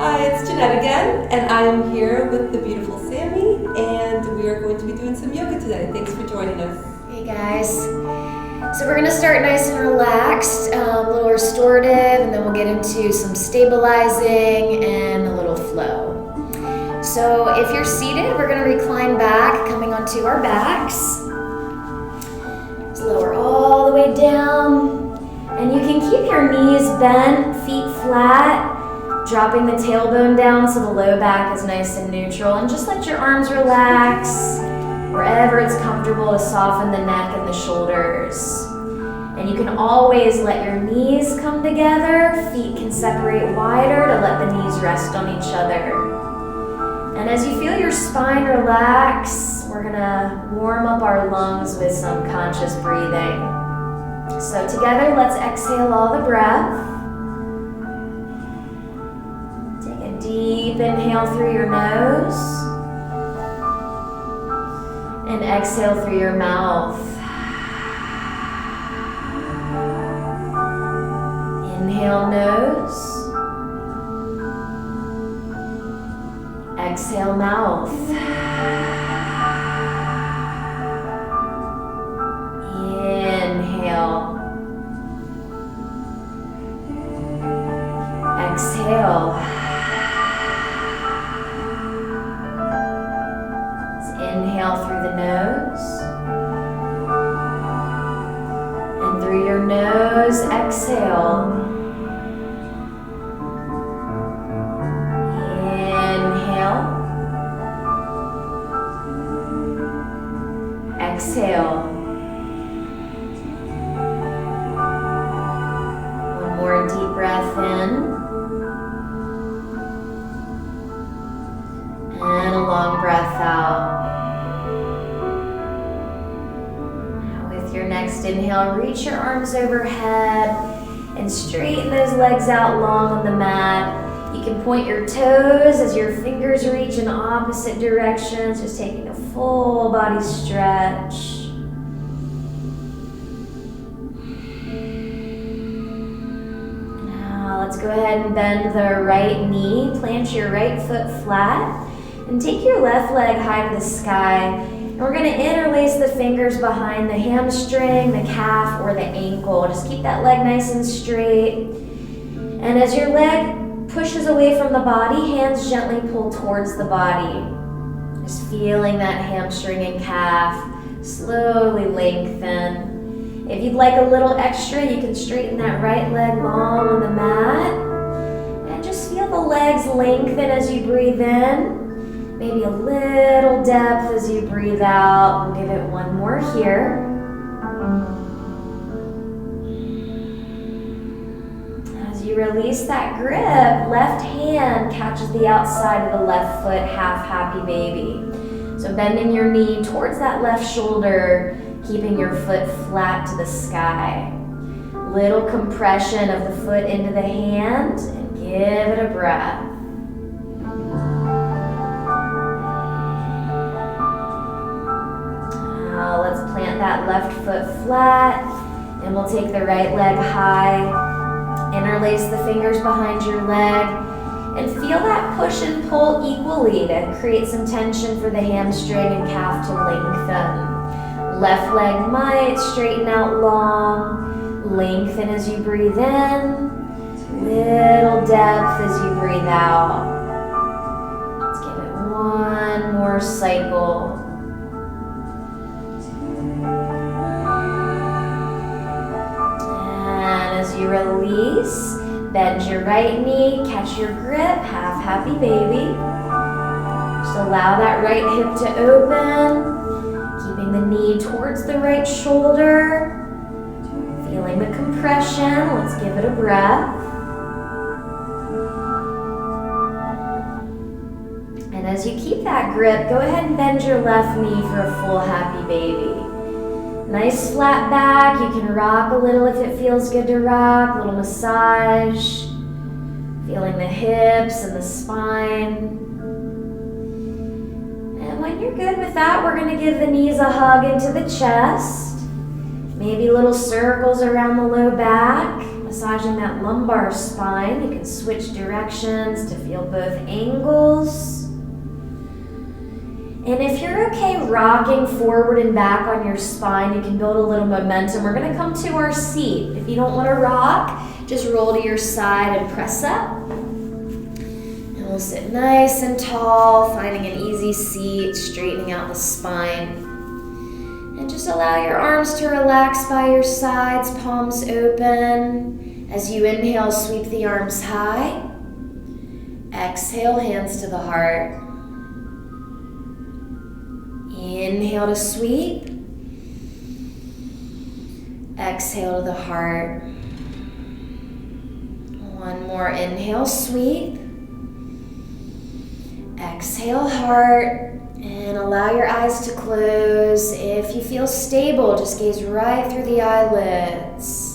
Hi, it's Jeanette again, and I am here with the beautiful Sammy, and we are going to be doing some yoga today. Thanks for joining us. Hey guys. So we're gonna start nice and relaxed, a little restorative, and then we'll get into some stabilizing and a little flow. So if you're seated, we're gonna recline back, coming onto our backs. Let's lower all the way down, and you can keep your knees bent, feet flat, dropping the tailbone down so the low back is nice and neutral, and just let your arms relax wherever it's comfortable to soften the neck and the shoulders. And you can always let your knees come together, feet can separate wider to let the knees rest on each other. And as you feel your spine relax, we're gonna warm up our lungs with some conscious breathing. So together, let's exhale all the breath. Deep inhale through your nose and exhale through your mouth. Inhale nose, exhale mouth. Inhale, exhale. Inhale through the nose, and through your nose, exhale. Inhale, exhale. One more deep breath in, and a long breath out. Your next inhale, reach your arms overhead and straighten those legs out long on the mat. You can point your toes as your fingers reach in opposite directions, just taking a full body stretch. Now let's go ahead and bend the right knee, plant your right foot flat, and take your left leg high to the sky. We're going to interlace the fingers behind the hamstring, the calf, or the ankle. Just keep that leg nice and straight. And as your leg pushes away from the body, hands gently pull towards the body. Just feeling that hamstring and calf slowly lengthen. If you'd like a little extra, you can straighten that right leg long on the mat. And just feel the legs lengthen as you breathe in. Maybe a little depth as you breathe out. We'll give it one more here. As you release that grip, left hand catches the outside of the left foot, half happy baby. So bending your knee towards that left shoulder, keeping your foot flat to the sky. Little compression of the foot into the hand, and give it a breath. Let's plant that left foot flat, and we'll take the right leg high, interlace the fingers behind your leg, and feel that push and pull equally to create some tension for the hamstring and calf to lengthen. Left leg might straighten out long, lengthen as you breathe in, little depth as you breathe out. Let's give it one more cycle. As you release, bend your right knee, catch your grip, half happy baby. Just allow that right hip to open, keeping the knee towards the right shoulder. Feeling the compression, let's give it a breath. And as you keep that grip, go ahead and bend your left knee for a full happy baby. Nice flat back, you can rock a little if it feels good to rock, a little massage, feeling the hips and the spine. And when you're good with that, we're gonna give the knees a hug into the chest, maybe little circles around the low back, Massaging that lumbar spine. You can switch directions to feel both angles. And if you're okay rocking forward and back on your spine, you can build a little momentum. We're gonna come to our seat. If you don't wanna rock, just roll to your side and press up. And we'll sit nice and tall, finding an easy seat, straightening out the spine. And just allow your arms to relax by your sides, palms open. As you inhale, sweep the arms high. Exhale, hands to the heart. Inhale to sweep. Exhale to the heart. One more inhale, sweep. Exhale, heart. And allow your eyes to close. If you feel stable, just gaze right through the eyelids.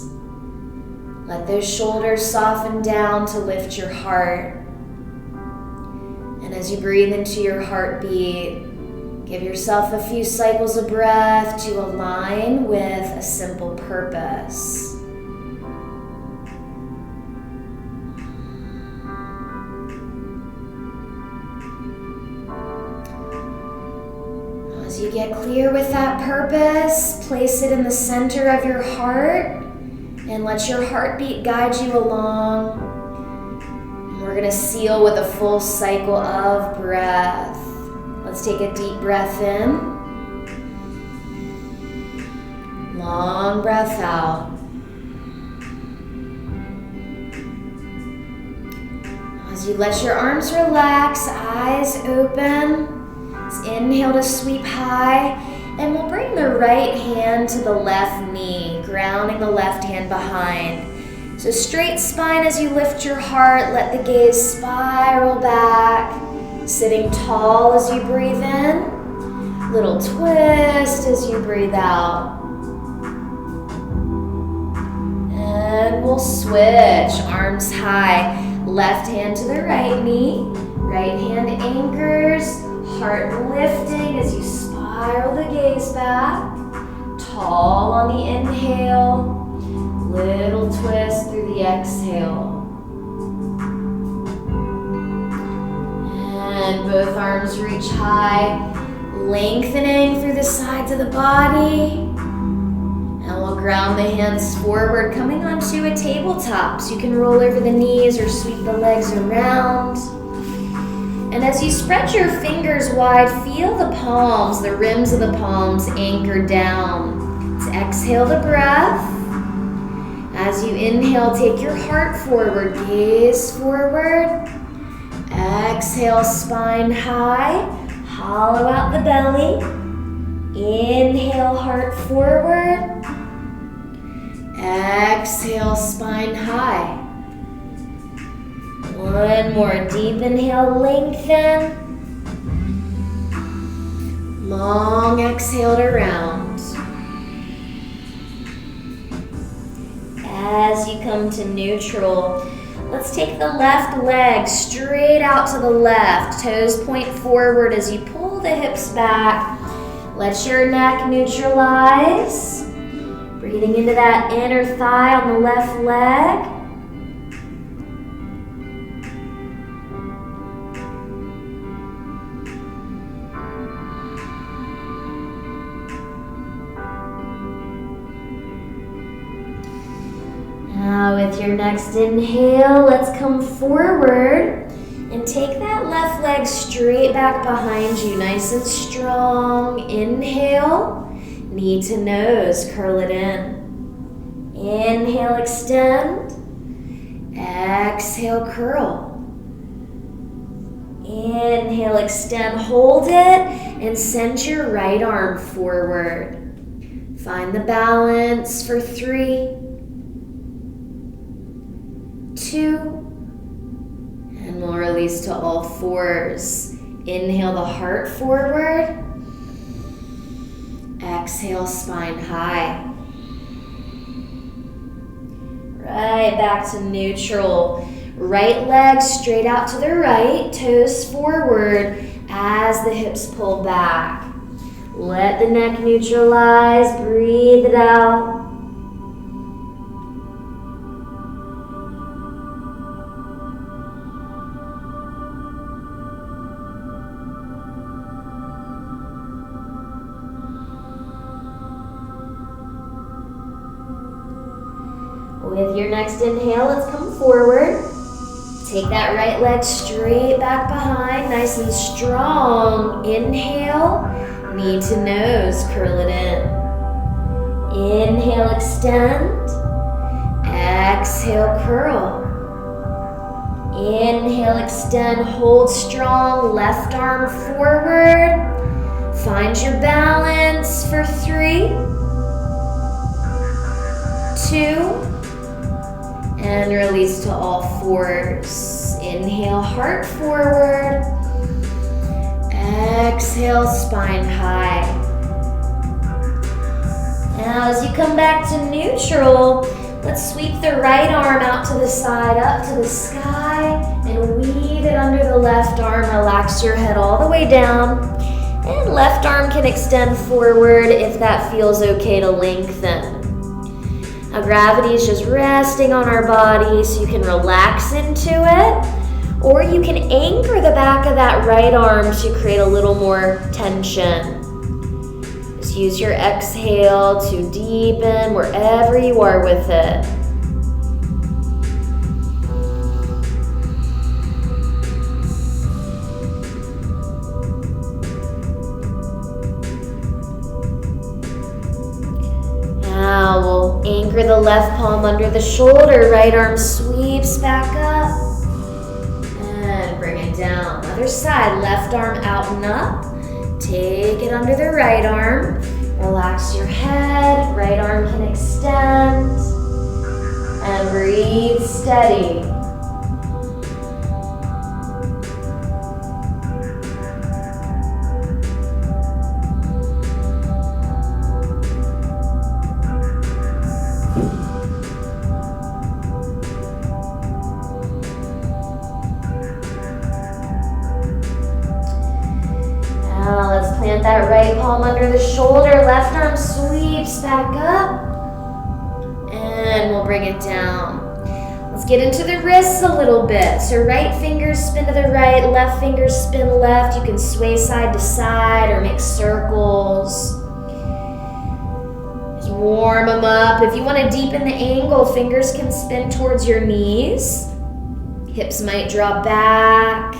Let those shoulders soften down to lift your heart. And as you breathe into your heartbeat, give yourself a few cycles of breath to align with a simple purpose. As you get clear with that purpose, place it in the center of your heart and let your heartbeat guide you along. And we're gonna seal with a full cycle of breath. Let's take a deep breath in. Long breath out. As you let your arms relax, eyes open. Let's inhale to sweep high, and we'll bring the right hand to the left knee, grounding the left hand behind. So straight spine as you lift your heart, let the gaze spiral back, sitting tall as you breathe in, little twist as you breathe out. And we'll switch, arms high, left hand to the right knee, right hand anchors, heart lifting as you spiral the gaze back. Tall on the inhale, little twist through the exhale. And both arms reach high, lengthening through the sides of the body. And we'll ground the hands forward, coming onto a tabletop. So you can roll over the knees or sweep the legs around. And as you spread your fingers wide, feel the palms, the rims of the palms anchor down. Let's exhale the breath. As you inhale, take your heart forward, gaze forward. Exhale, spine high, hollow out the belly. Inhale, heart forward. Exhale, spine high. One more deep inhale, lengthen. Long exhale to round. As you come to neutral, let's take the left leg straight out to the left. Toes point forward as you pull the hips back. Let your neck neutralize. Breathing into that inner thigh on the left leg. Now with your next inhale, let's come forward and take that left leg straight back behind you, nice and strong. Inhale, knee to nose, curl it in. Inhale, extend. Exhale, curl. Inhale, extend, hold it, and send your right arm forward. Find the balance for 3, 2, and we'll release to all fours. Inhale the heart forward. Exhale, spine high. Right back to neutral. Right leg straight out to the right, toes forward as the hips pull back. Let the neck neutralize, breathe it out. With your next inhale, let's come forward. Take that right leg straight back behind, nice and strong. Inhale, knee to nose, curl it in. Inhale, extend. Exhale, curl. Inhale, extend, hold strong, left arm forward. Find your balance for 3, 2, and release to all fours. Inhale, heart forward. Exhale, spine high. Now as you come back to neutral, let's sweep the right arm out to the side, up to the sky, and weave it under the left arm. Relax your head all the way down. And left arm can extend forward if that feels okay to lengthen. Now gravity is just resting on our body, so you can relax into it, or you can anchor the back of that right arm to create a little more tension. Just use your exhale to deepen wherever you are with it. Now we'll anchor the left palm under the shoulder, right arm sweeps back up, and bring it down. Other side, left arm out and up. Take it under the right arm. Relax your head, right arm can extend, and breathe steady. Now let's plant that right palm under the shoulder, left arm sweeps back up, and we'll bring it down. Let's get into the wrists a little bit. So right fingers spin to the right, left fingers spin left. You can sway side to side or make circles. Just warm them up. If you want to deepen the angle, fingers can spin towards your knees. Hips might drop back.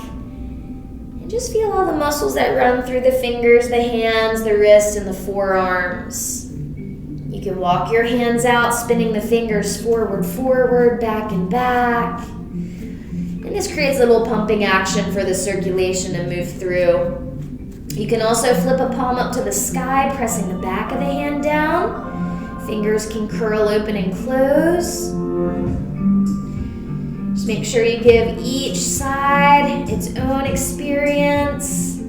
Just feel all the muscles that run through the fingers, the hands, the wrists, and the forearms. You can walk your hands out, spinning the fingers forward, forward, back, and back. And this creates a little pumping action for the circulation to move through. You can also flip a palm up to the sky, pressing the back of the hand down. Fingers can curl open and close. Make sure you give each side its own experience.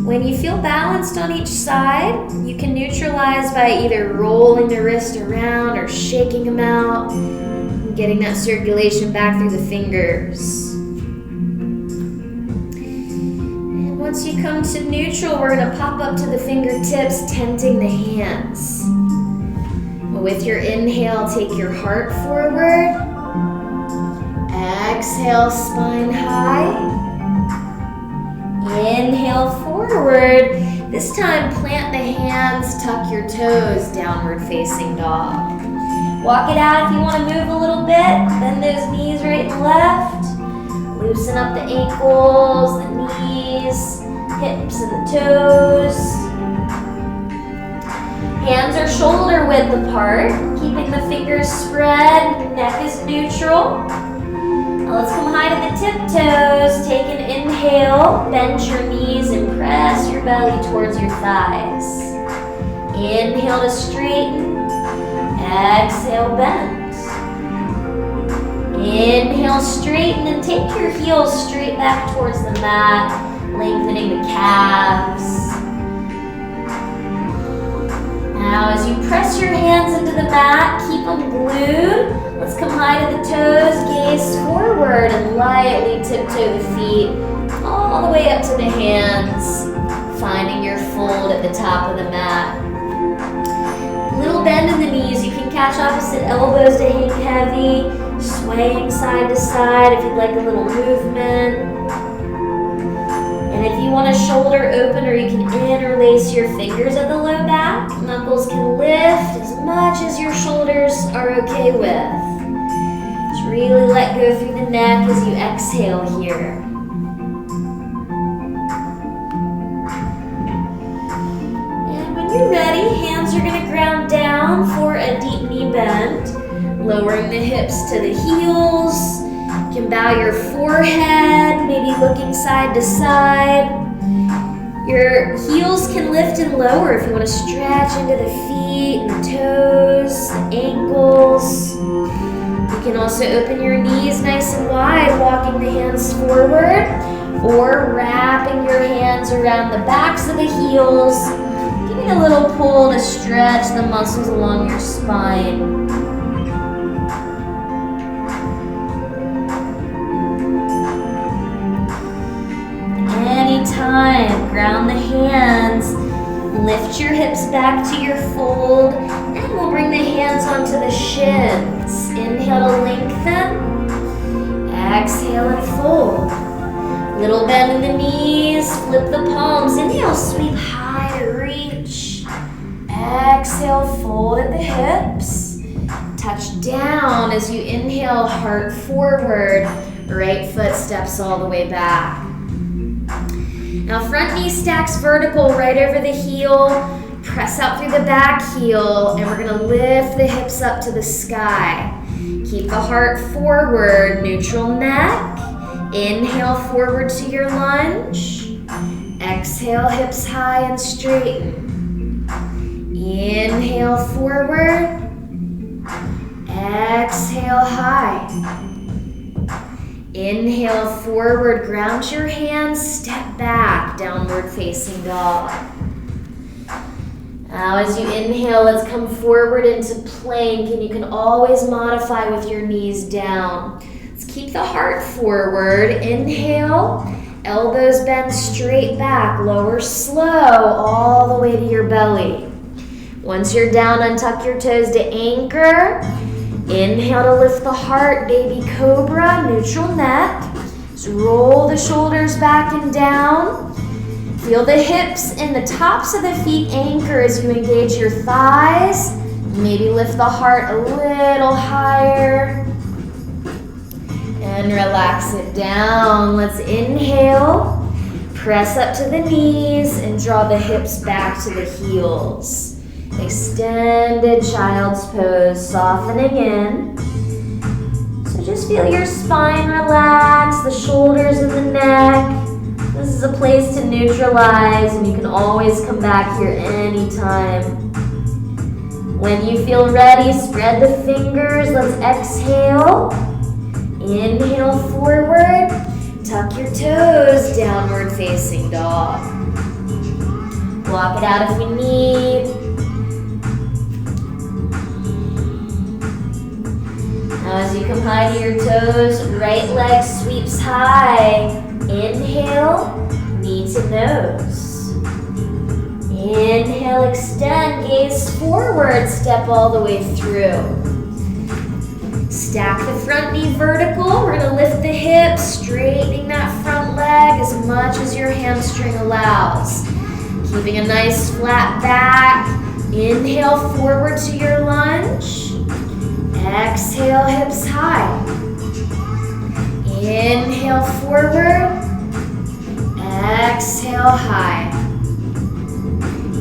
When you feel balanced on each side, you can neutralize by either rolling the wrist around or shaking them out, getting that circulation back through the fingers. And once you come to neutral, we're going to pop up to the fingertips, tenting the hands. With your inhale, take your heart forward. Exhale, spine high. Inhale, forward. This time, plant the hands, tuck your toes, downward facing dog. Walk it out if you want to move a little bit. Bend those knees right and left. Loosen up the ankles, the knees, hips, and the toes. Hands are shoulder width apart, keeping the fingers spread, neck is neutral. Now let's come high to the tiptoes. Take an inhale, bend your knees and press your belly towards your thighs. Inhale to straighten, exhale, bend. Inhale, straighten, and take your heels straight back towards the mat, lengthening the calves. Now as you press your hands into the mat, keep them glued. Let's come high to the toes, gaze forward, and lightly tiptoe the feet all the way up to the hands, finding your fold at the top of the mat. Little bend in the knees. You can catch opposite elbows to hang heavy, swaying side to side if you'd like a little movement. And if you want a shoulder opener, you can interlace your fingers at the low back. Knuckles can lift as much as your shoulders are okay with. Just really let go through the neck as you exhale here. And when you're ready, hands are going to ground down for a deep knee bend, lowering the hips to the heels. You can bow your forehead, maybe looking side to side. Your heels can lift and lower if you want to stretch into the feet and the toes, the ankles. You can also open your knees nice and wide, walking the hands forward, or wrapping your hands around the backs of the heels, giving a little pull to stretch the muscles along your spine. Anytime, ground the hands, lift your hips back to your fold, and we'll bring the hands onto the shins. Inhale to lengthen, exhale and fold. Little bend in the knees, flip the palms. Inhale, sweep high to reach. Exhale, fold at the hips. Touch down as you inhale, heart forward. Right foot steps all the way back. Now front knee stacks vertical right over the heel. Press out through the back heel, and we're gonna lift the hips up to the sky. Keep the heart forward, neutral neck. Inhale forward to your lunge. Exhale, hips high and straighten. Inhale forward. Exhale high. Inhale forward, ground your hands, step back, downward facing dog. Now as you inhale, let's come forward into plank, and you can always modify with your knees down. Let's keep the heart forward. Inhale, elbows bend straight back, lower slow all the way to your belly. Once you're down, untuck your toes to anchor. Inhale to lift the heart, baby cobra, neutral neck. Just roll the shoulders back and down. Feel the hips and the tops of the feet anchor as you engage your thighs. Maybe lift the heart a little higher. And relax it down. Let's inhale, press up to the knees, and draw the hips back to the heels. Extended child's pose, softening in. So just feel your spine relax, the shoulders and the neck. This is a place to neutralize, and you can always come back here anytime. When you feel ready, spread the fingers. Let's exhale. Inhale forward. Tuck your toes, downward facing dog. Walk it out if you need. Now as you come high to your toes, right leg sweeps high. Inhale, knee to nose. Inhale, extend, gaze forward, step all the way through. Stack the front knee vertical. We're gonna lift the hips, straightening that front leg as much as your hamstring allows. Keeping a nice flat back. Inhale forward to your lunge. Exhale, hips high. Inhale forward. Exhale high.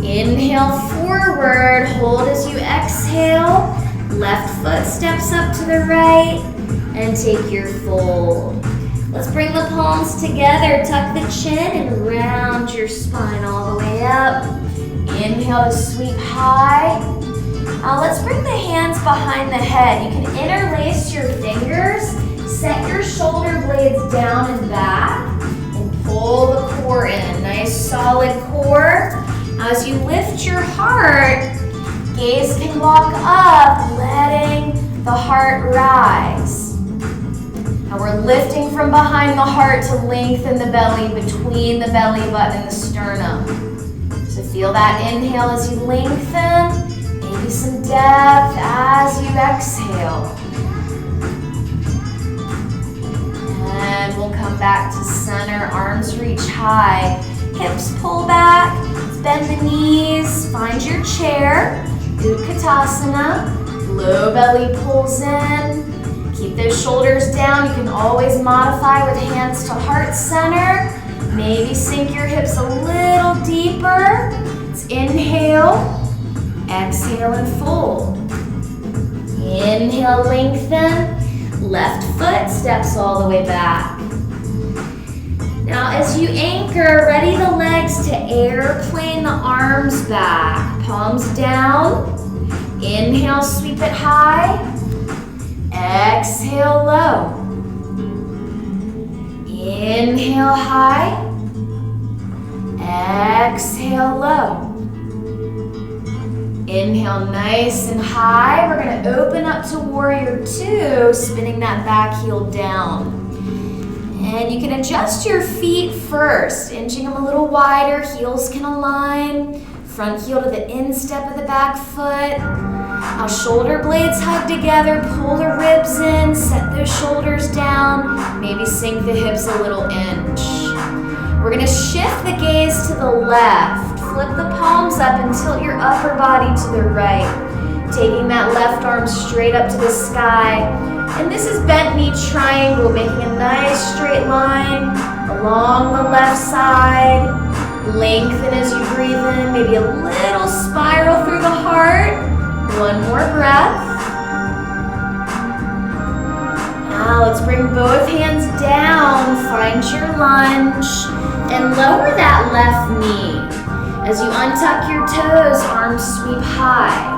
Inhale forward. Hold as you exhale. Left foot steps up to the right. And take your fold. Let's bring the palms together. Tuck the chin and round your spine all the way up. Inhale to sweep high. Now let's bring the hands behind the head. You can interlace your fingers, set your shoulder blades down and back, and pull the core in. Nice solid core. As you lift your heart, gaze can walk up, letting the heart rise. Now we're lifting from behind the heart to lengthen the belly between the belly button and the sternum. So feel that inhale as you lengthen. Maybe some depth as you exhale. And we'll come back to center, arms reach high. Hips pull back, bend the knees, find your chair. Utkatasana, low belly pulls in. Keep those shoulders down. You can always modify with hands to heart center. Maybe sink your hips a little deeper. Let's inhale, exhale and fold. Inhale, lengthen. Left foot steps all the way back. Now as you anchor, ready the legs to airplane the arms back. Palms down. Inhale, sweep it high. Exhale, low. Inhale, high. Exhale, low. Inhale, nice and high. We're going to open up to warrior two, spinning that back heel down. And you can adjust your feet first, inching them a little wider. Heels can align. Front heel to the instep of the back foot. Now shoulder blades hug together. Pull the ribs in. Set those shoulders down. Maybe sink the hips a little inch. We're going to shift the gaze to the left. Flip the palms up and tilt your upper body to the right. Taking that left arm straight up to the sky. And this is bent knee triangle, making a nice straight line along the left side. Lengthen as you breathe in, maybe a little spiral through the heart. One more breath. Now let's bring both hands down, find your lunge, and lower that left knee. As you untuck your toes, arms sweep high.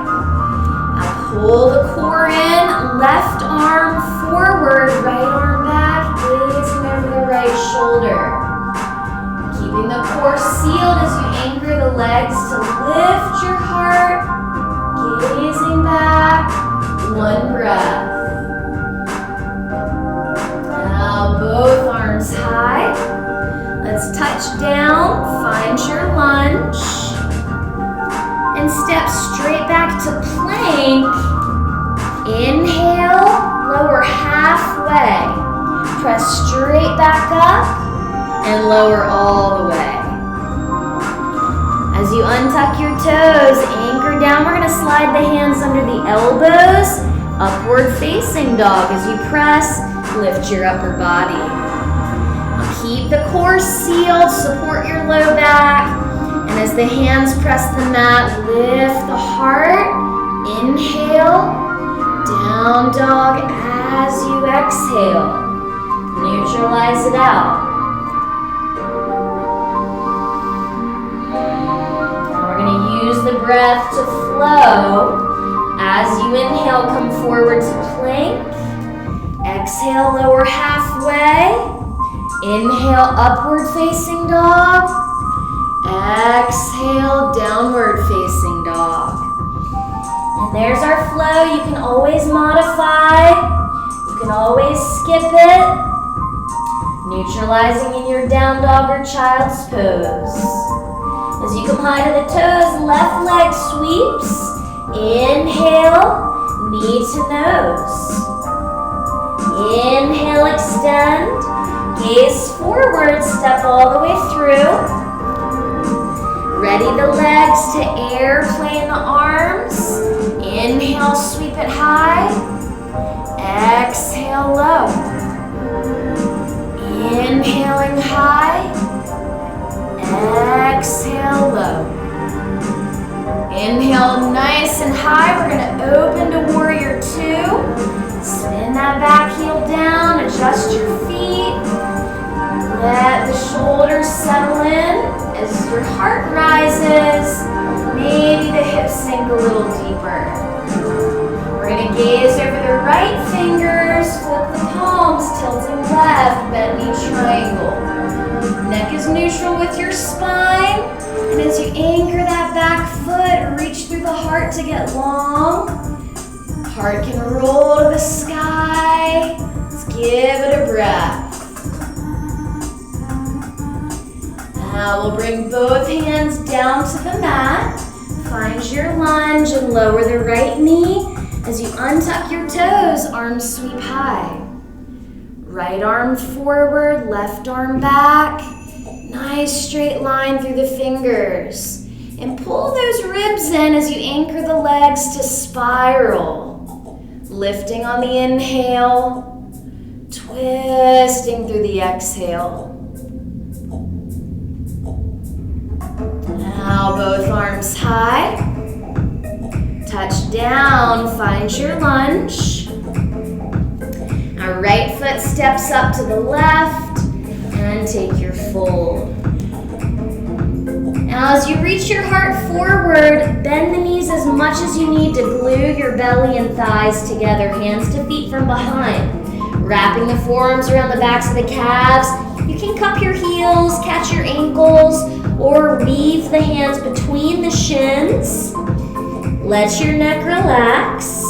Now pull the core in, left arm forward, right arm back, gazing over the right shoulder. Keeping the core sealed as you anchor the legs to lift your heart, gazing back, one breath. Now both arms high. Let's touch down, find your lunge, and step straight back to plank. Inhale, lower halfway. Press straight back up and lower all the way. As you untuck your toes, anchor down. We're going to slide the hands under the elbows. Upward facing dog. As you press, lift your upper body. Keep the core sealed, support your low back, and as the hands press the mat, lift the heart. Inhale, down dog as you exhale. Neutralize it out. Now we're going to use the breath to flow. As you inhale, come forward to plank. Exhale, lower halfway. Inhale, upward facing dog. Exhale, downward facing dog. And there's our flow. You can always modify. You can always skip it. Neutralizing in your down dog or child's pose. As you come high to the toes, left leg sweeps. Inhale, knee to nose. Inhale, extend. Gaze forward, step all the way through. Ready the legs to airplane the arms. Inhale, sweep it high. Exhale, low. Inhaling high. Exhale, low. Inhale nice and high. We're going to open to warrior two. Spin that back heel down, adjust your feet. Let the shoulders settle in as your heart rises. Maybe the hips sink a little deeper. We're going to gaze over the right fingers, flip the palms, tilting left, bend knee triangle. Neck is neutral with your spine. And as you anchor that back foot, reach through the heart to get long. Heart can roll to the sky. Let's give it a breath. Now we'll bring both hands down to the mat. Find your lunge and lower the right knee. As you untuck your toes, arms sweep high. Right arm forward, left arm back. Nice straight line through the fingers. And pull those ribs in as you anchor the legs to spiral. Lifting on the inhale, twisting through the exhale. Now both arms high. Touch down, find your lunge. Our right foot steps up to the left and take your fold. Now as you reach your heart forward, bend the knees as much as you need to glue your belly and thighs together, hands to feet from behind. Wrapping the forearms around the backs of the calves. You can cup your heels, catch your ankles, or weave the hands between the shins. Let your neck relax.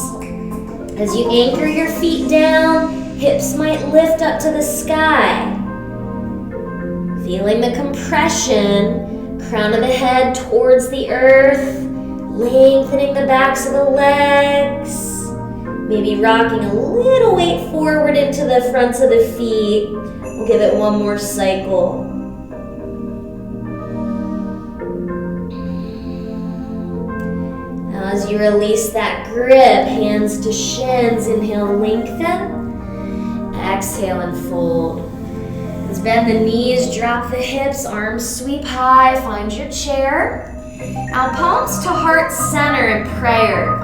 As you anchor your feet down, hips might lift up to the sky. Feeling the compression, crown of the head towards the earth, lengthening the backs of the legs. Maybe rocking a little weight forward into the fronts of the feet. We'll give it one more cycle. Now as you release that grip, hands to shins, inhale, lengthen. Exhale and fold. Let's bend the knees, drop the hips, arms sweep high, find your chair. Now palms to heart center in prayer.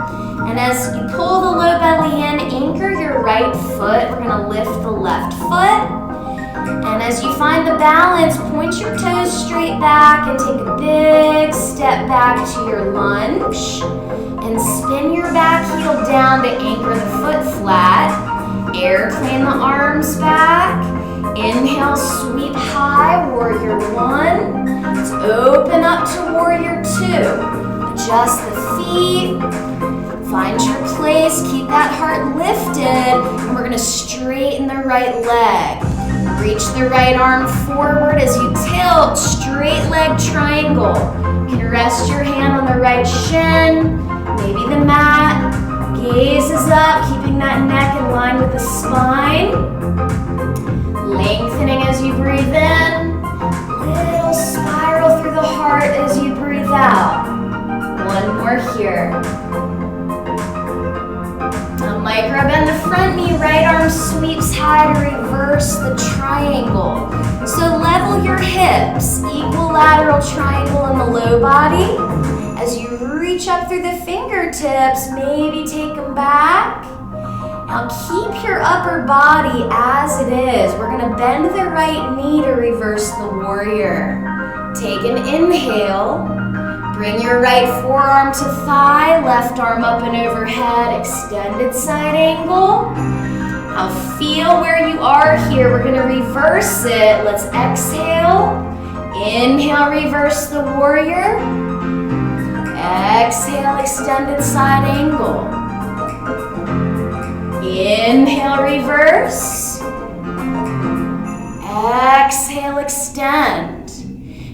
And as you pull the low belly in, anchor your right foot. We're gonna lift the left foot. And as you find the balance, point your toes straight back and take a big step back to your lunge. And spin your back heel down to anchor the foot flat. Airplane the arms back. Inhale, sweep high, warrior one. Let's open up to warrior two. Adjust the feet. Find your place, keep that heart lifted, and we're gonna straighten the right leg. Reach the right arm forward as you tilt, straight leg triangle. You can rest your hand on the right shin, maybe the mat. Gaze is up, keeping that neck in line with the spine. Lengthening as you breathe in. Little spiral through the heart as you breathe out. One more here. Now micro bend the front knee, right arm sweeps high to reverse the triangle. So level your hips, equilateral triangle in the low body. As you reach up through the fingertips, maybe take them back. Now keep your upper body as it is. We're gonna bend the right knee to reverse the warrior. Take an inhale. Bring your right forearm to thigh, left arm up and overhead, extended side angle. Now feel where you are here. We're gonna reverse it. Let's exhale. Inhale, reverse the warrior. Exhale, extended side angle. Inhale, reverse. Exhale, extend.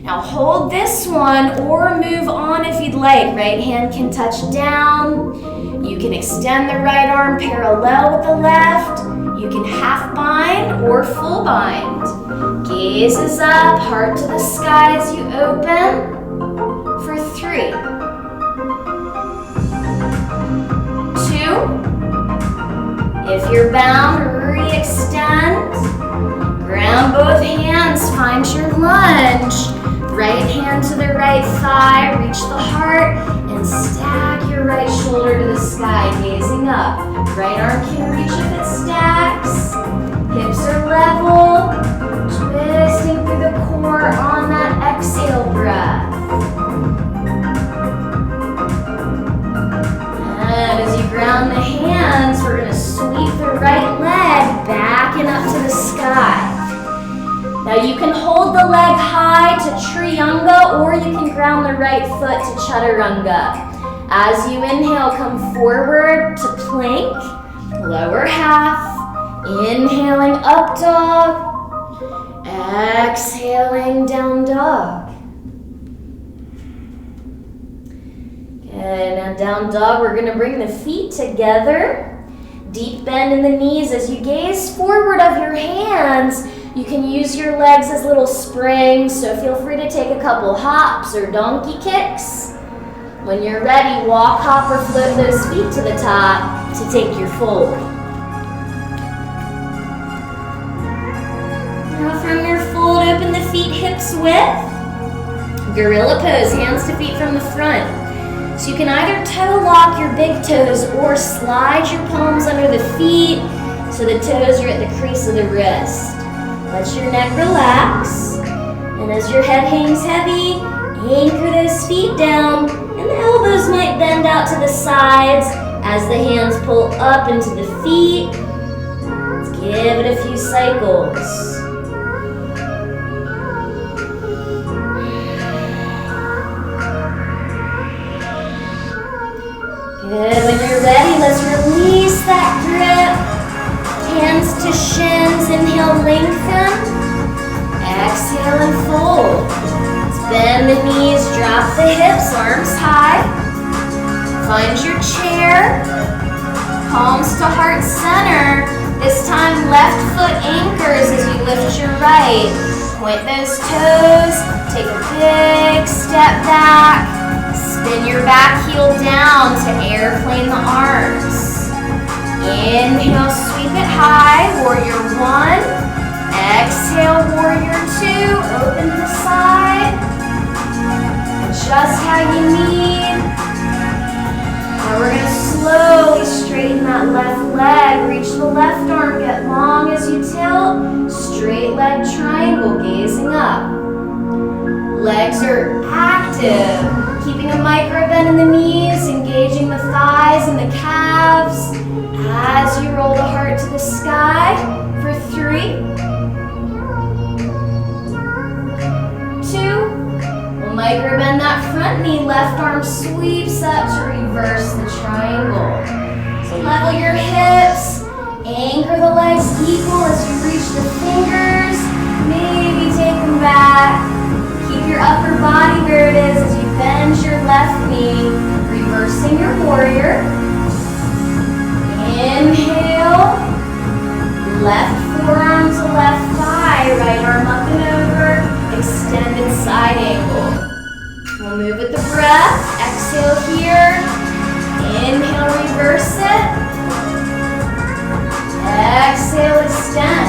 Now hold this one or move on if you'd like. Right hand can touch down. You can extend the right arm parallel with the left. You can half bind or full bind. Gaze is up, heart to the sky as you open. For 3, 2. If you're bound, re-extend. Ground both hands, find your lunge. Right hand to the right thigh, reach the heart, and stack your right shoulder to the sky, gazing up. Right arm can reach if it stacks. Hips are level, twisting through the core on that exhale breath. And as you ground the hands, we're gonna sweep the right leg back and up to the sky. Now you can hold the leg high to Triyanga, or you can ground the right foot to Chaturanga. As you inhale, come forward to plank, lower half, inhaling up dog, exhaling down dog. Good, now down dog, we're gonna bring the feet together. Deep bend in the knees as you gaze forward of your hands. You can use your legs as little springs, so feel free to take a couple hops or donkey kicks. When you're ready, walk, hop, or float those feet to the top to take your fold. Now from your fold, open the feet hips width. Gorilla pose, hands to feet from the front. So you can either toe lock your big toes or slide your palms under the feet so the toes are at the crease of the wrist. Let your neck relax. And as your head hangs heavy, anchor those feet down, and the elbows might bend out to the sides as the hands pull up into the feet. Let's give it a few cycles. Good. When you're ready, let's release that grip. Hands to shins. Inhale, lengthen. Exhale and fold. Let's bend the knees, drop the hips, arms high. Find your chair. Palms to heart center. This time, left foot anchors as you lift your right. Point those toes. Take a big step back. Spin your back heel down to airplane the arms. Inhale, sweep it high, warrior one. Exhale, warrior two, open to the side. Adjust how you need. Now we're gonna slowly straighten that left leg. Reach the left arm, get long as you tilt. Straight leg triangle, gazing up. Legs are active. Keeping a micro bend in the knees, engaging the thighs and the calves as you roll the heart to the sky for 3, 2. We'll micro bend that front knee, left arm sweeps up to reverse the triangle. So level your hips, anchor the legs equal as you reach the fingers, maybe take them back. Keep your upper body where it is as you bend your left knee, reversing your warrior. Inhale, left forearm to left thigh, right arm up and over, extended side angle. We'll move with the breath. Exhale here. Inhale, reverse it. Exhale, extend.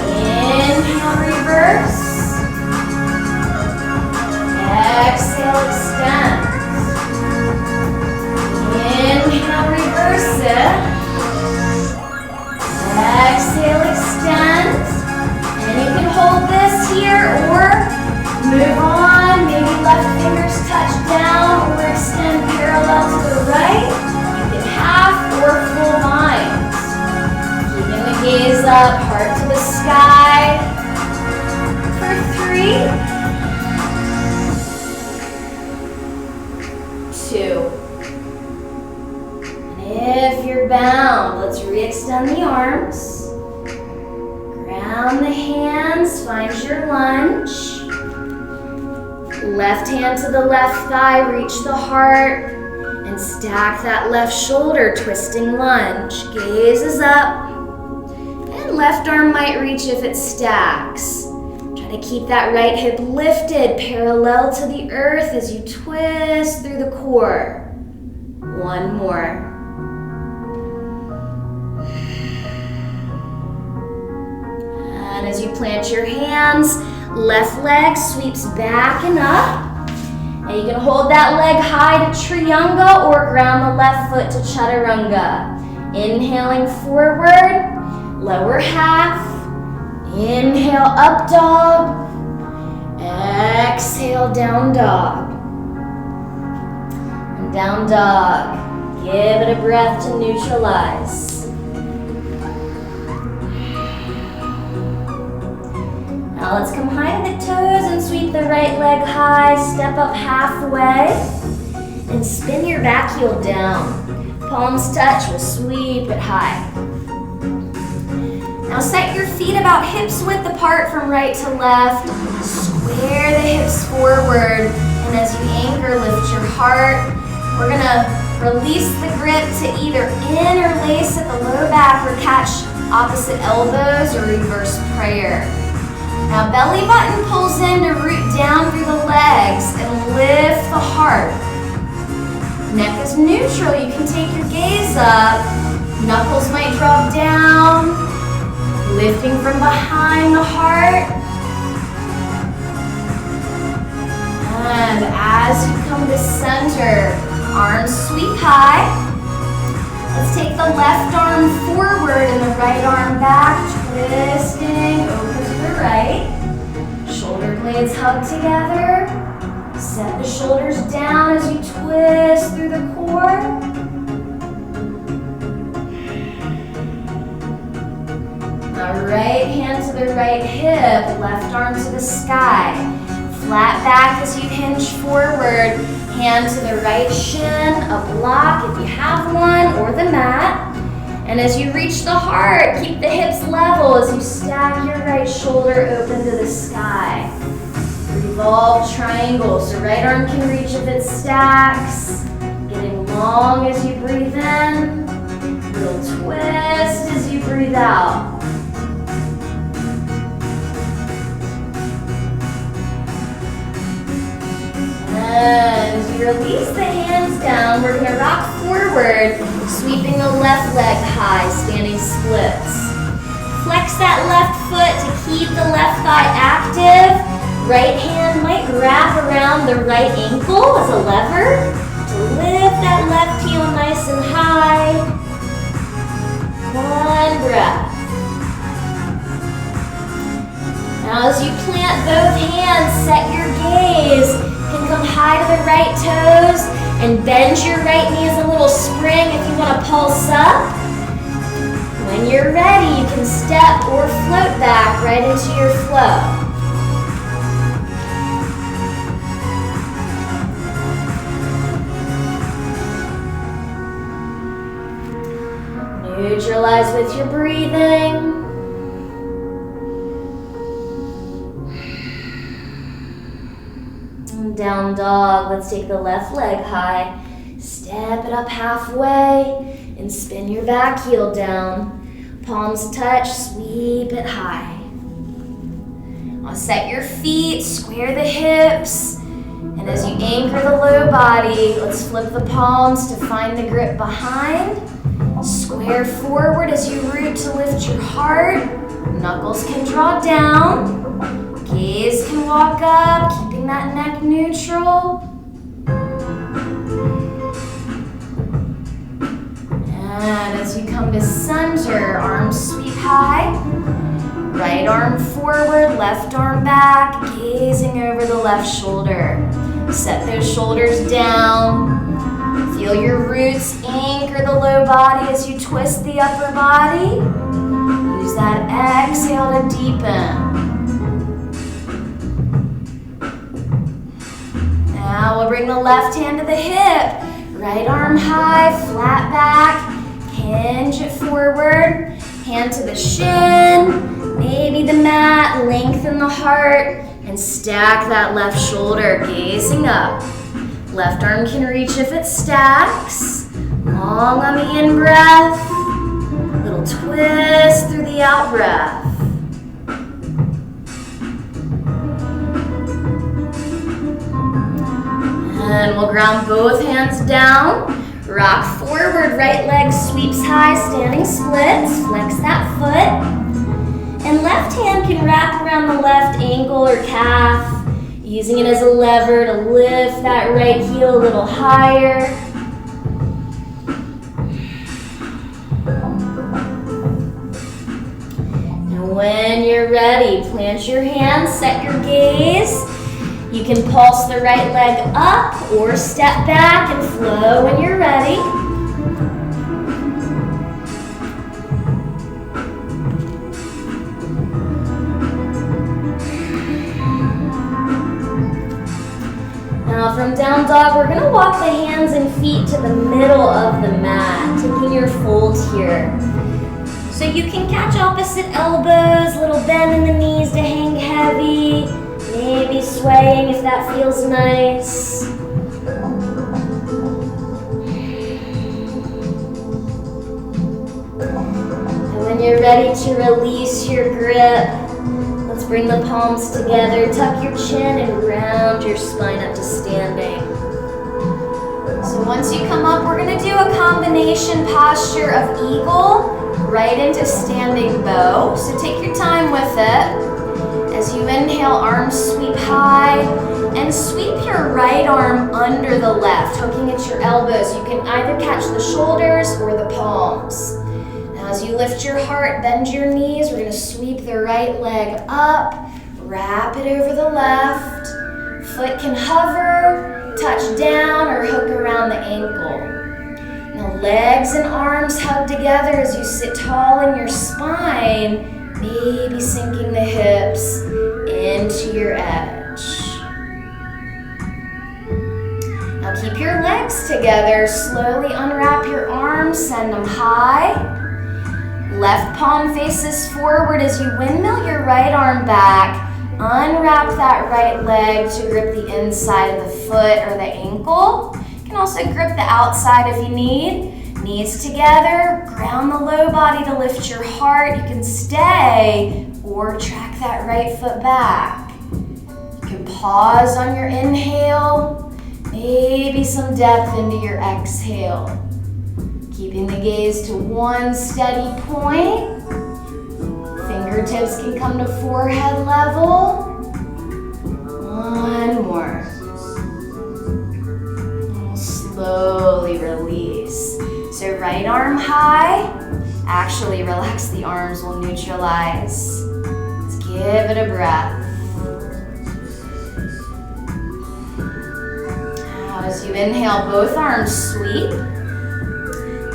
Inhale, reverse. Exhale, extend. Inhale, reverse it. Exhale, extend. And you can hold this here or move on. Maybe left fingers touch down or extend parallel to the right. You can half or full lines. Keeping the gaze up, heart to the sky. For 3, 2. And if you're bound, let's re-extend the arms. Ground the hands, find your lunge. Left hand to the left thigh, reach the heart, and stack that left shoulder, twisting lunge. Gaze is up, and left arm might reach if it stacks. Try to keep that right hip lifted, parallel to the earth as you twist through the core. One more. And as you plant your hands, left leg sweeps back and up. And you can hold that leg high to Trianga or ground the left foot to Chaturanga. Inhaling forward, lower half. Inhale, up dog. Exhale, down dog. And down dog. Give it a breath to neutralize. Now let's come high to the toes and sweep the right leg high. Step up halfway and spin your back heel down. Palms touch, we'll sweep it high. Now set your feet about hips width apart from right to left. Square the hips forward, and as you anchor, lift your heart. We're gonna Release the grip to either interlace at the low back or catch opposite elbows or reverse prayer. Now belly button pulls in to root down through the legs and lift the heart. Neck is neutral. You can take your gaze up. Knuckles might drop down. Lifting from behind the heart. And as you come to center, arms sweep high. Let's take the left arm forward and the right arm back, twisting over to the right. Shoulder blades hug together. Set the shoulders down as you twist through the core. Now right hand to the right hip, left arm to the sky. Flat back as you hinge forward. Hand to the right shin, a block if you have one, or the mat. And as you reach the heart, keep the hips level as you stack your right shoulder open to the sky. Revolve triangle, so right arm can reach if it stacks. Getting long as you breathe in. Little twist as you breathe out. And as you release the hands down, we're going to rock forward, sweeping the left leg high, standing splits. Flex that left foot to keep the left thigh active. Right hand might wrap around the right ankle as a lever to lift that left heel nice and high. One breath. Now as you plant both hands, set your gaze. You can come high to the right toes and bend your right knee as a little spring if you want to pulse up. When you're ready, you can step or float back right into your flow. Neutralize with your breathing. Down dog, let's take the left leg high, step it up halfway, and spin your back heel down. Palms touch, sweep it high. Now set your feet, square the hips, and as you anchor the low body, let's flip the palms to find the grip behind. Square forward as you root to lift your heart. Knuckles can draw down. Gaze can walk up, keeping that neck neutral. And as you come to center, arms sweep high. Right arm forward, left arm back, gazing over the left shoulder. Set those shoulders down. Feel your roots anchor the low body as you twist the upper body. Use that exhale to deepen. Now we'll bring the left hand to the hip, right arm high, flat back, hinge it forward, hand to the shin, maybe the mat, lengthen the heart, and stack that left shoulder, gazing up. Left arm can reach if it stacks, long on the in-breath, little twist through the out-breath. And we'll ground both hands down. Rock forward, right leg sweeps high, standing splits. Flex that foot. And left hand can wrap around the left ankle or calf, using it as a lever to lift that right heel a little higher. And when you're ready, plant your hands, set your gaze. You can pulse the right leg up or step back and flow when you're ready. Now from down dog, we're going to walk the hands and feet to the middle of the mat, taking your fold here. So you can catch opposite elbows, little bend in the knees to hang heavy. Maybe swaying if that feels nice. you're ready to release your grip, let's bring the palms together, tuck your chin and round your spine up to standing. So once you come up, we're gonna do a combination posture of eagle right into standing bow. So take your time with it. As you inhale, arms sweep high and sweep your right arm under the left, hooking at your elbows. You can either catch the shoulders or the palms. Now as you lift your heart, bend your knees. We're gonna sweep the right leg up, wrap it over the left. Foot can hover, touch down, or hook around the ankle. Now legs and arms hug together as you sit tall in your spine, maybe sinking the hips into your edge. Now keep your legs together. Slowly unwrap your arms, send them high. Left palm faces forward as you windmill your right arm back. Unwrap that right leg to grip the inside of the foot or the ankle. You can also grip the outside if you need. Knees together, ground the low body to lift your heart. You can stay or track that right foot back. You can pause on your inhale, maybe some depth into your exhale. Keeping the gaze to one steady point. Fingertips can come to forehead level. One more. And we'll slowly release. So right arm high. Actually, relax the arms, will neutralize. Let's give it a breath. Now as you inhale, both arms sweep.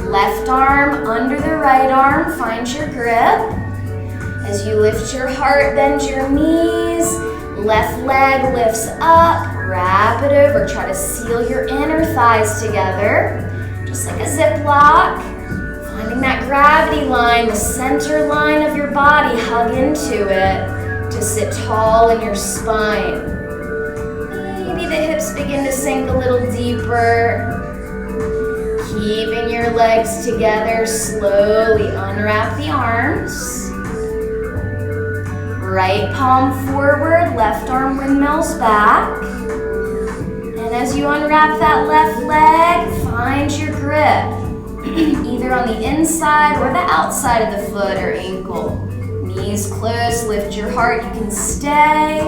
Left arm under the right arm, find your grip. As you lift your heart, bend your knees. Left leg lifts up, wrap it over. Try to seal your inner thighs together, just like a Ziploc. Finding that gravity line, the center line of your body, hug into it to sit tall in your spine. Maybe the hips begin to sink a little deeper. Keeping your legs together, slowly unwrap the arms. Right palm forward, left arm windmills back. And as you unwrap that left leg, find your grip, either on the inside or the outside of the foot or ankle. Knees close, lift your heart. You can stay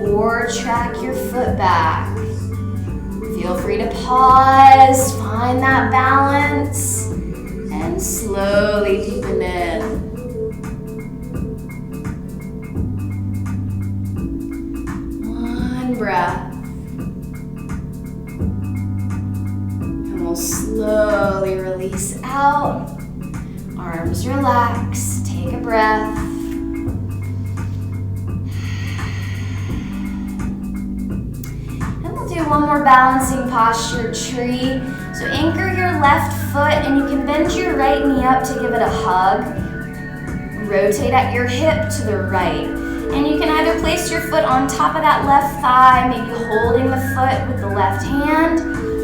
or track your foot back. Feel free to pause, find that balance, and slowly deepen in. Breath. And we'll slowly release out. Arms relax. Take a breath. And we'll do one more balancing posture, tree. So anchor your left foot and you can bend your right knee up to give it a hug. Rotate at your hip to the right. And you can either place your foot on top of that left thigh, maybe holding the foot with the left hand,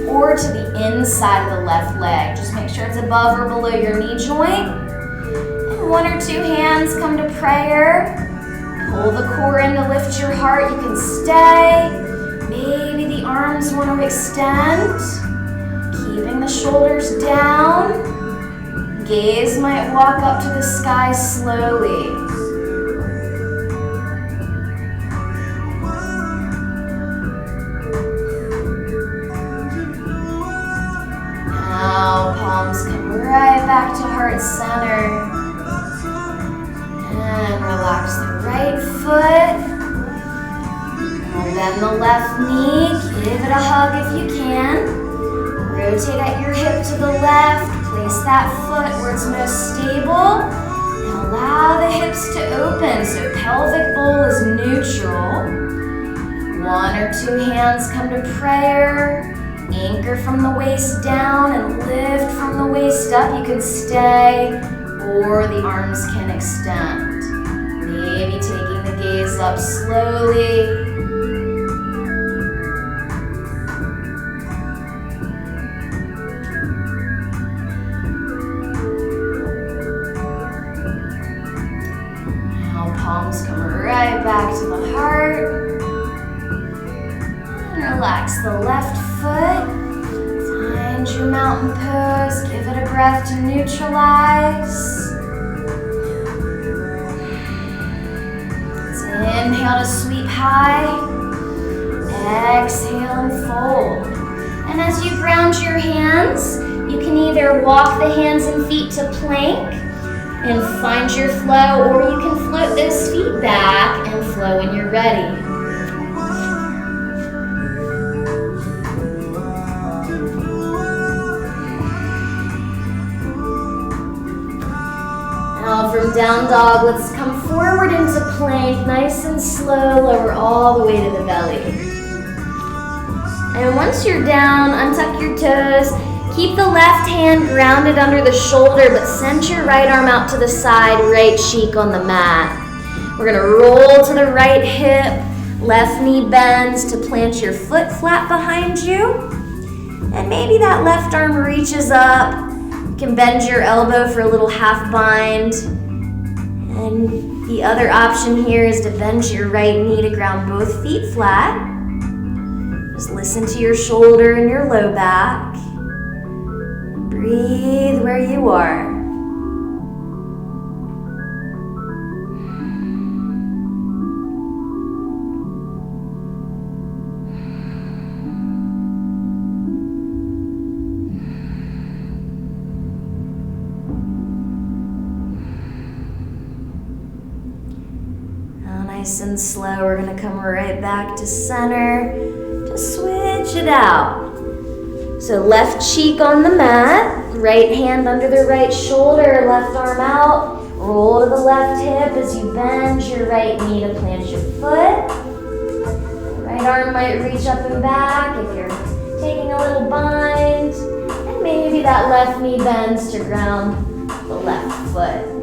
or to the inside of the left leg. Just make sure it's above or below your knee joint. And one or two hands come to prayer. Pull the core in to lift your heart. You can stay. Maybe the arms want to extend. Keeping the shoulders down. Gaze might walk up to the sky slowly. Now palms come right back to heart center. And relax the right foot. And bend the left knee. Give it a hug if you can. Rotate at your hip to the left. Place that foot where it's most stable. And allow the hips to open so pelvic bowl is neutral. One or two hands come to prayer. Anchor from the waist down and lift from the waist up. You can stay or the arms can extend. Maybe taking the gaze up slowly. right back to the heart. And relax the left foot. Find your mountain pose. Give it a breath to neutralize. Inhale to sweep high. Exhale and fold. And as you ground your hands, you can either walk the hands and feet to plank and find your flow, or you can float those feet back and flow when you're ready. Now from down dog, let's come forward into plank, nice and slow, lower all the way to the belly. And once you're down, untuck your toes, keep the left hand grounded under the shoulder, but send your right arm out to the side, right cheek on the mat. We're gonna roll to the right hip, left knee bends to plant your foot flat behind you. And maybe that left arm reaches up. You can bend your elbow for a little half bind. And the other option here is to bend your right knee to ground both feet flat. Just listen to your shoulder and your low back. Breathe where you are. Nice and slow, we're gonna come right back to center. Just switch it out. So left cheek on the mat, right hand under the right shoulder, left arm out. Roll to the left hip as you bend your right knee to plant your foot. Right arm might reach up and back if you're taking a little bind. And maybe that left knee bends to ground the left foot.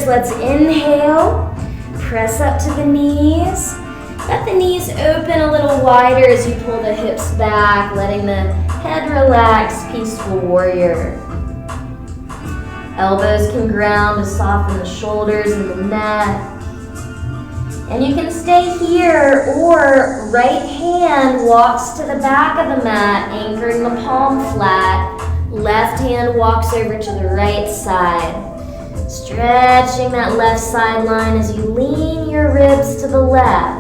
Let's inhale, press up to the knees. Let the knees open a little wider as you pull the hips back, letting the head relax, peaceful warrior. Elbows can ground to soften the shoulders and the neck. And you can stay here, or right hand walks to the back of the mat, anchoring the palm flat. Left hand walks over to the right side. Stretching that left sideline as you lean your ribs to the left.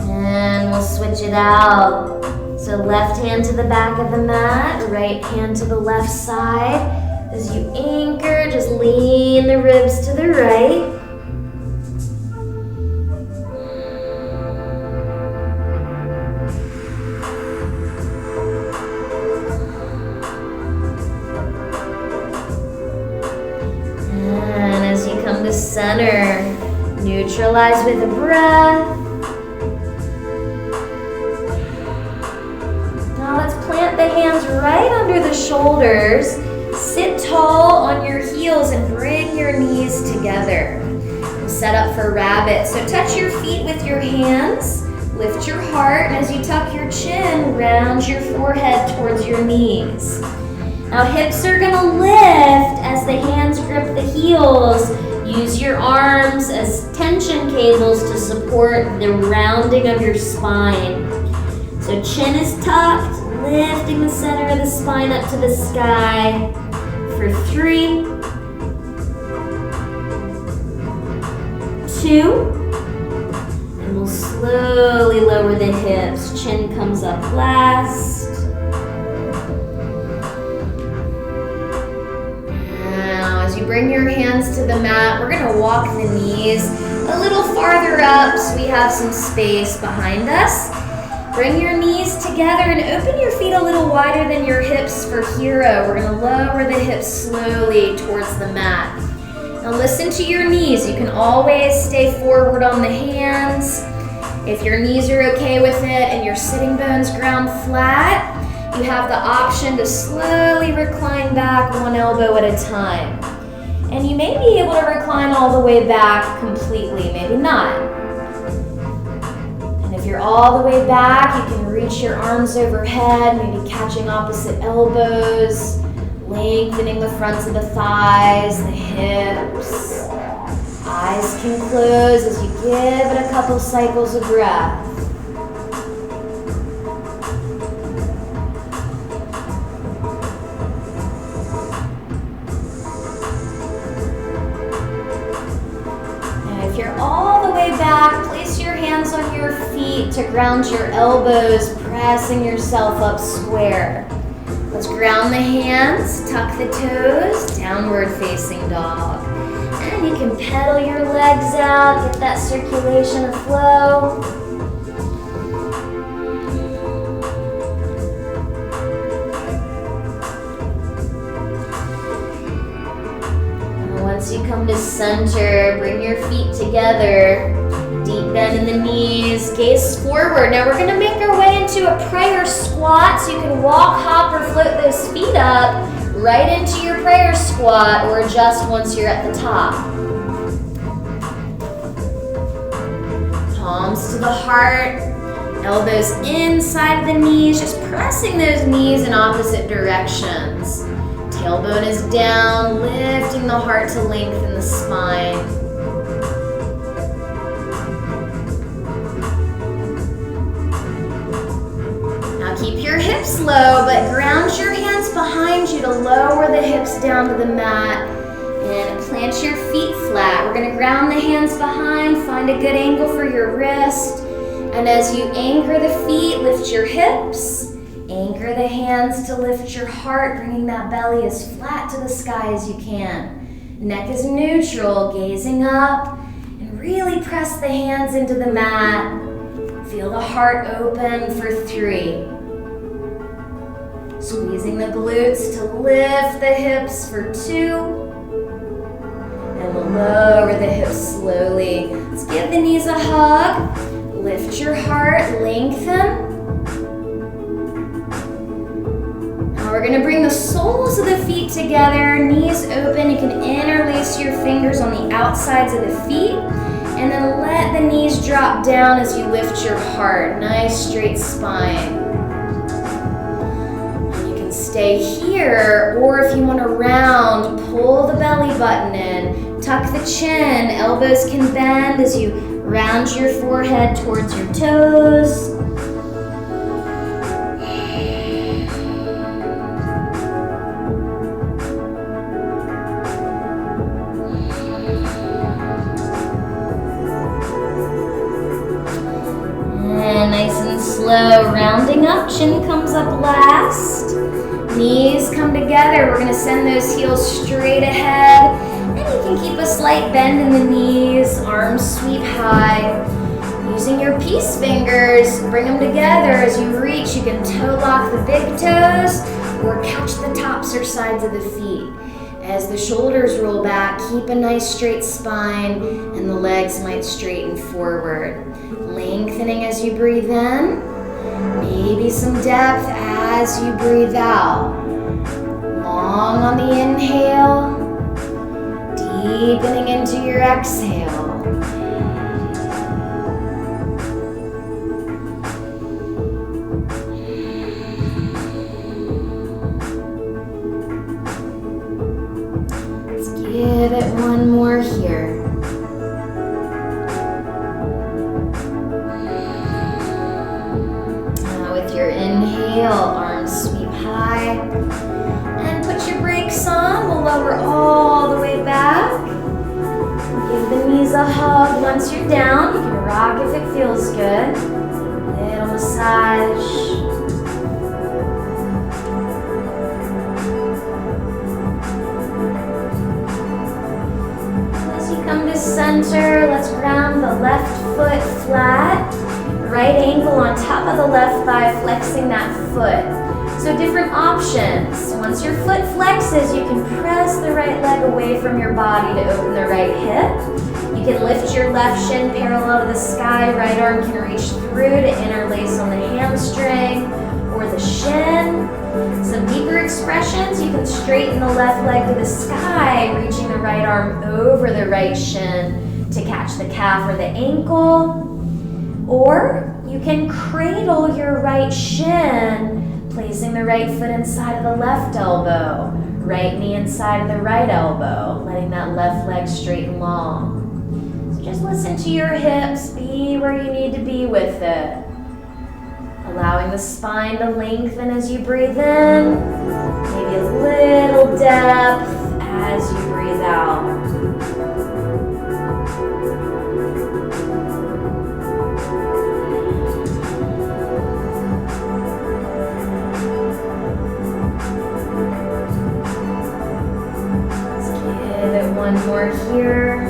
And we'll switch it out. So left hand to the back of the mat, right hand to the left side. As you anchor, just lean the ribs to the right. Center, neutralize with a breath. Now let's plant the hands right under the shoulders. Sit tall on your heels and bring your knees together. We'll set up for rabbit. So touch your feet with your hands, lift your heart, and as you tuck your chin, round your forehead towards your knees. Now hips are gonna lift as the hands grip the heels. Use your arms as tension cables to support the rounding of your spine. So chin is tucked, lifting the center of the spine up to the sky. For 3, 2, and we'll slowly lower the hips. Chin comes up last. Now as to the mat. We're gonna walk the knees a little farther up so we have some space behind us. Bring your knees together and open your feet a little wider than your hips for hero. We're gonna lower the hips slowly towards the mat. Now listen to your knees. You can always stay forward on the hands. If your knees are okay with it and your sitting bones ground flat, you have the option to slowly recline back one elbow at a time. And you may be able to recline all the way back completely, maybe not. And if you're all the way back, you can reach your arms overhead, maybe catching opposite elbows, lengthening the fronts of the thighs, the hips. Eyes can close as you give it a couple cycles of breath. And if you're all the way back, place your hands on your feet to ground your elbows, pressing yourself up square. Let's ground the hands, tuck the toes, downward facing dog. And you can pedal your legs out, get that circulation or flow. And once you come to center, bring your feet together. Deep bend in the knees, gaze forward. Now we're gonna make our way into a prayer squat, so you can walk, hop, or float those feet up right into your prayer squat, or adjust once you're at the top. Palms to the heart, elbows inside the knees, just pressing those knees in opposite directions. Tailbone is down, lifting the heart to lengthen the spine. Keep your hips low, but ground your hands behind you to lower the hips down to the mat. And plant your feet flat. We're gonna ground the hands behind, find a good angle for your wrist. And as you anchor the feet, lift your hips. Anchor the hands to lift your heart, bringing that belly as flat to the sky as you can. Neck is neutral, gazing up. And really press the hands into the mat. Feel the heart open for 3. Squeezing the glutes to lift the hips for 2. And we'll lower the hips slowly. Let's give the knees a hug. Lift your heart, lengthen. Now we're gonna bring the soles of the feet together, knees open. You can interlace your fingers on the outsides of the feet. And then let the knees drop down as you lift your heart. Nice straight spine. Stay here, or if you want to round, pull the belly button in, tuck the chin, elbows can bend as you round your forehead towards your toes. And nice and slow, rounding up, chin comes up last. Knees come together. We're gonna send those heels straight ahead. And you can keep a slight bend in the knees, arms sweep high. Using your peace fingers, bring them together. As you reach, you can toe lock the big toes or catch the tops or sides of the feet. As the shoulders roll back, keep a nice straight spine and the legs might straighten forward. Lengthening as you breathe in. Maybe some depth as you breathe out. Long on the inhale, deepening into your exhale. Let's give it one more here. Your inhale, arms sweep high. And put your brakes on. We'll lower all the way back. Give the knees a hug, center. Let's ground the left foot flat. Right ankle on top of the left thigh, flexing that foot. So different options. Once your foot flexes, you can press the right leg away from your body to open the right hip. You can lift your left shin parallel to the sky. Right arm can reach through to interlace on the hamstring or the shin. Some deeper expressions, you can straighten the left leg to the sky, reaching the right arm over the right shin to catch the calf or the ankle. Or you can cradle your right shin, placing the right foot inside of the left elbow, right knee inside of the right elbow, letting that left leg straight and long. So just listen to your hips, be where you need to be with it. Allowing the spine to lengthen as you breathe in, maybe a little depth as you breathe out. One more here.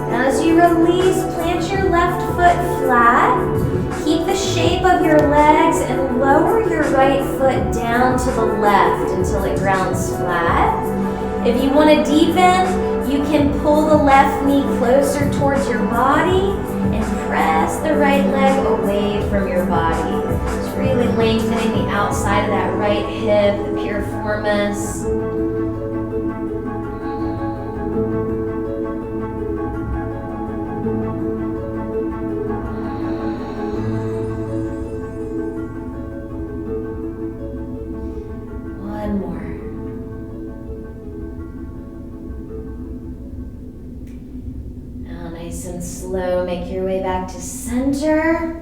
Now as you release, plant your left foot flat. Keep the shape of your legs and lower your right foot down to the left until it grounds flat. If you want to deepen, you can pull the left knee closer towards your body and press the right leg away from your body. Just really lengthening the outside of that right hip, the piriformis. One more. Now nice and slow, make your way back to center.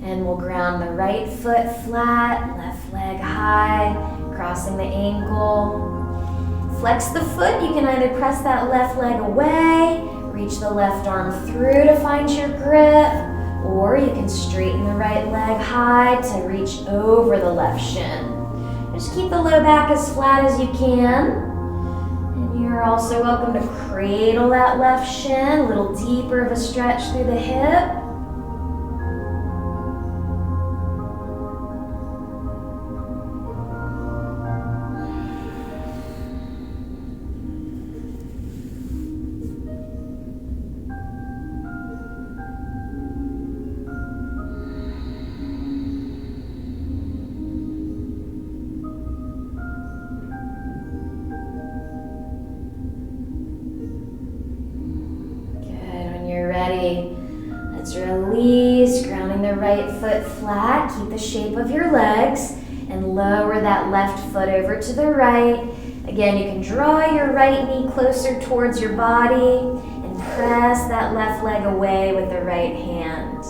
And we'll ground the right foot flat, left leg high, crossing the ankle. Flex the foot. You can either press that left leg away, reach the left arm through to find your grip, or you can straighten the right leg high to reach over the left shin. Just keep the low back as flat as you can. And you're also welcome to cradle that left shin, a little deeper of a stretch through the hip. Ready. Let's release, grounding the right foot flat. Keep the shape of your legs and lower that left foot over to the right. Again, you can draw your right knee closer towards your body and press that left leg away with the right hand.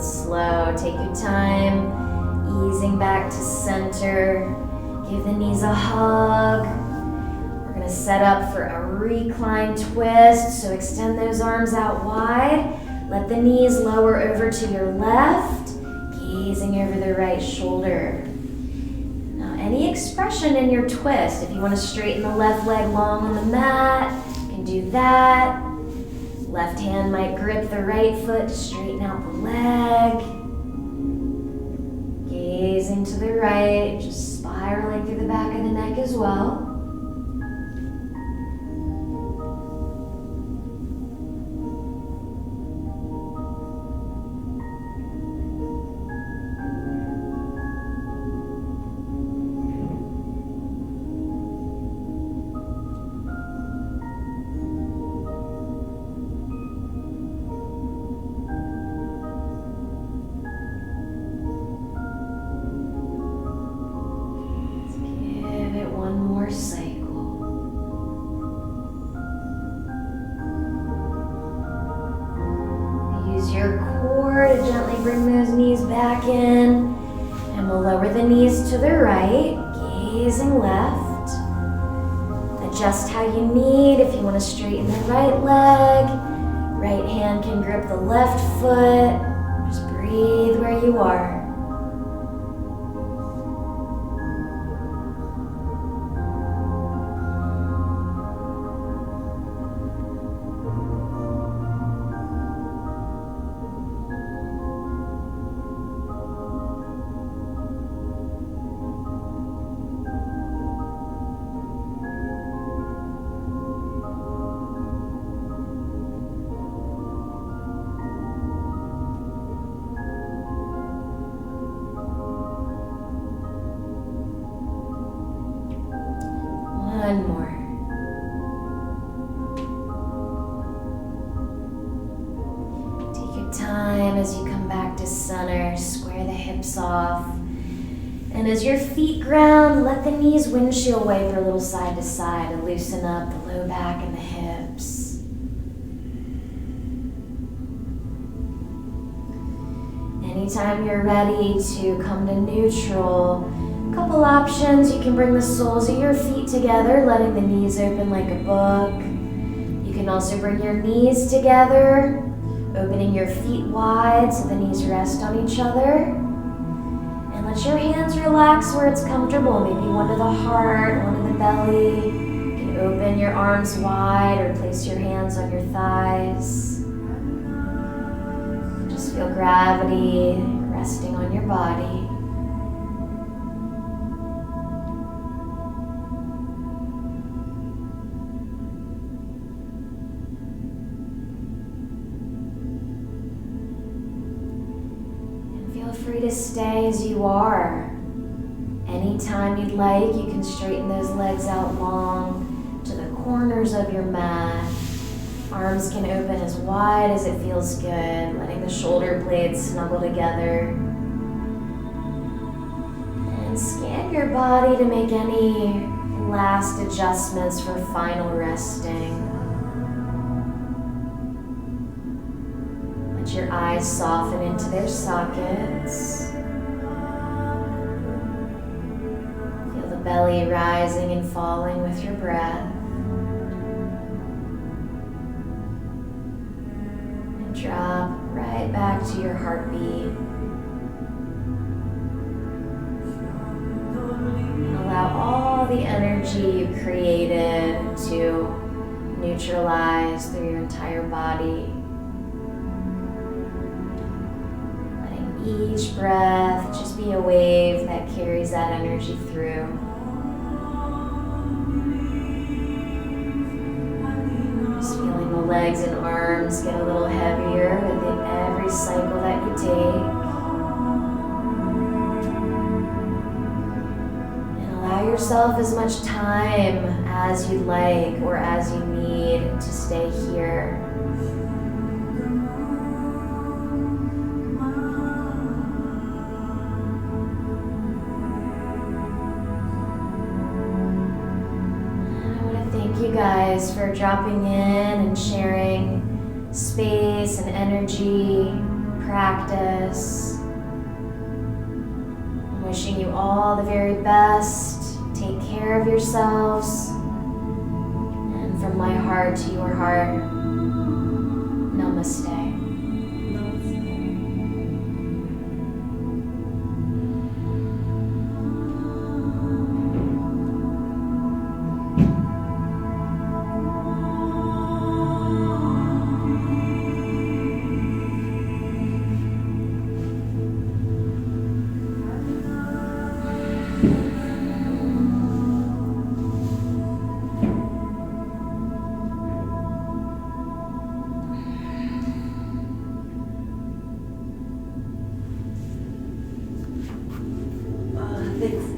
Slow, take your time, easing back to center. Give the knees a hug. We're going to set up for a recline twist, so extend those arms out wide. Let the knees lower over to your left, gazing over the right shoulder. Now, any expression in your twist, if you want to straighten the left leg long on the mat, you can do that. Left hand might grip the right foot to straighten out the leg. Gazing to the right, just spiraling through the back of the neck as well. Use your core to gently bring those knees back in. And we'll lower the knees to the right, gazing left. Adjust how you need. If you want to straighten the right leg, right hand can grip the left foot. Just breathe where you are. One more. Take your time as you come back to center. Square the hips off. And as your feet ground, let the knees windshield wiper a little side to side and loosen up the low back and the hips. Anytime you're ready to come to neutral, couple options. You can bring the soles of your feet together, letting the knees open like a book. You can also bring your knees together, opening your feet wide so the knees rest on each other. And let your hands relax where it's comfortable. Maybe one to the heart, one to the belly. You can open your arms wide or place your hands on your thighs. Just feel gravity resting on your body. Free to stay as you are. Anytime you'd like, you can straighten those legs out long to the corners of your mat. Arms can open as wide as it feels good, letting the shoulder blades snuggle together. And scan your body to make any last adjustments for final resting. Your eyes soften into their sockets. Feel the belly rising and falling with your breath. And drop right back to your heartbeat. And allow all the energy you created to neutralize through your entire body. Each breath just be a wave that carries that energy through. Just feeling the legs and arms get a little heavier with every cycle that you take. And allow yourself as much time as you'd like or as you need to stay here. You guys for dropping in and sharing space and energy, practice. I'm wishing you all the very best. Take care of yourselves. And from my heart to your heart, namaste. Thanks.